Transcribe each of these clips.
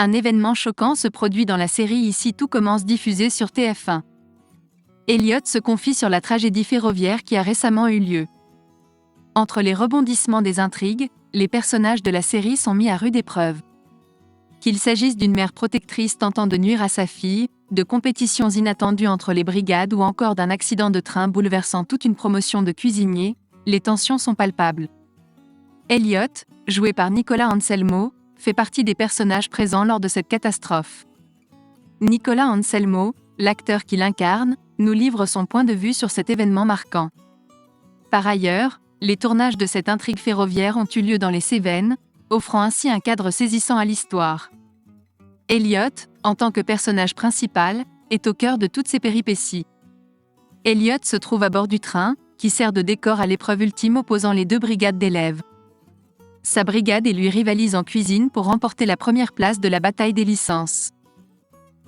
un événement choquant se produit dans la série Ici tout commence diffusée sur TF1. Elliot se confie sur la tragédie ferroviaire qui a récemment eu lieu. Entre les rebondissements des intrigues, les personnages de la série sont mis à rude épreuve. Qu'il s'agisse d'une mère protectrice tentant de nuire à sa fille, de compétitions inattendues entre les brigades ou encore d'un accident de train bouleversant toute une promotion de cuisiniers, les tensions sont palpables. Elliot, joué par Nicolas Anselmo, fait partie des personnages présents lors de cette catastrophe. Nicolas Anselmo, l'acteur qui l'incarne, nous livre son point de vue sur cet événement marquant. Par ailleurs, les tournages de cette intrigue ferroviaire ont eu lieu dans les Cévennes, offrant ainsi un cadre saisissant à l'histoire. Elliot, en tant que personnage principal, est au cœur de toutes ces péripéties. Elliot se trouve à bord du train, qui sert de décor à l'épreuve ultime opposant les deux brigades d'élèves. Sa brigade et lui rivalisent en cuisine pour remporter la première place de la bataille des licences.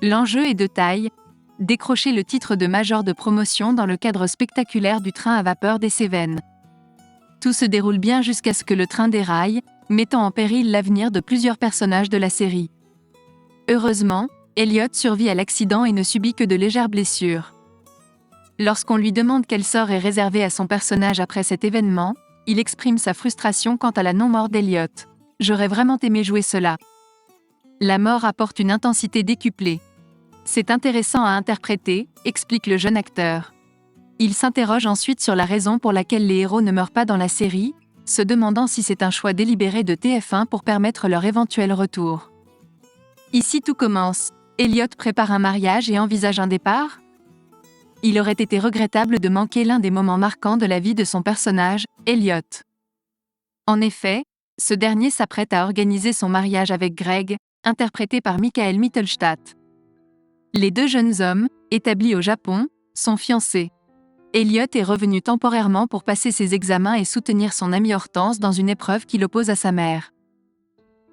L'enjeu est de taille, décrocher le titre de major de promotion dans le cadre spectaculaire du train à vapeur des Cévennes. Tout se déroule bien jusqu'à ce que le train déraille, mettant en péril l'avenir de plusieurs personnages de la série. Heureusement, Elliot survit à l'accident et ne subit que de légères blessures. Lorsqu'on lui demande quel sort est réservé à son personnage après cet événement, il exprime sa frustration quant à la non-mort d'Elliot. « J'aurais vraiment aimé jouer cela. » La mort apporte une intensité décuplée. C'est intéressant à interpréter, explique le jeune acteur. Il s'interroge ensuite sur la raison pour laquelle les héros ne meurent pas dans la série, se demandant si c'est un choix délibéré de TF1 pour permettre leur éventuel retour. Ici tout commence. Elliot prépare un mariage et envisage un départ ? Il aurait été regrettable de manquer l'un des moments marquants de la vie de son personnage, Elliot. En effet, ce dernier s'apprête à organiser son mariage avec Greg, interprété par Michael Mittelstadt. Les deux jeunes hommes, établis au Japon, sont fiancés. Elliot est revenu temporairement pour passer ses examens et soutenir son amie Hortense dans une épreuve qui l'oppose à sa mère.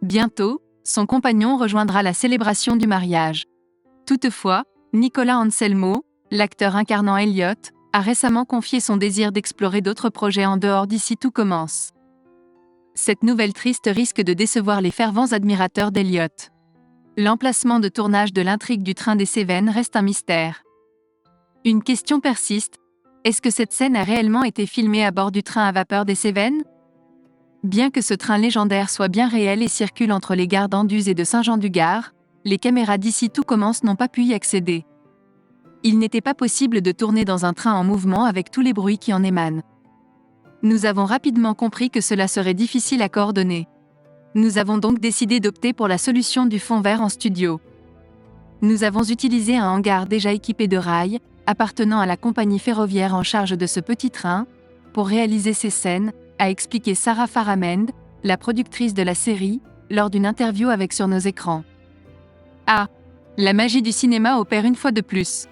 Bientôt, son compagnon rejoindra la célébration du mariage. Toutefois, Nicolas Anselmo, l'acteur incarnant Elliot, a récemment confié son désir d'explorer d'autres projets en dehors d'Ici tout commence. Cette nouvelle triste risque de décevoir les fervents admirateurs d'Elliot. L'emplacement de tournage de l'intrigue du train des Cévennes reste un mystère. Une question persiste, est-ce que cette scène a réellement été filmée à bord du train à vapeur des Cévennes ? Bien que ce train légendaire soit bien réel et circule entre les gares d'Anduze et de Saint-Jean-du-Gard, les caméras d'Ici tout commence n'ont pas pu y accéder. Il n'était pas possible de tourner dans un train en mouvement avec tous les bruits qui en émanent. Nous avons rapidement compris que cela serait difficile à coordonner. Nous avons donc décidé d'opter pour la solution du fond vert en studio. Nous avons utilisé un hangar déjà équipé de rails, appartenant à la compagnie ferroviaire en charge de ce petit train, pour réaliser ces scènes, a expliqué Sarah Faramend, la productrice de la série, lors d'une interview avec Sur nos écrans. Ah, la magie du cinéma opère une fois de plus.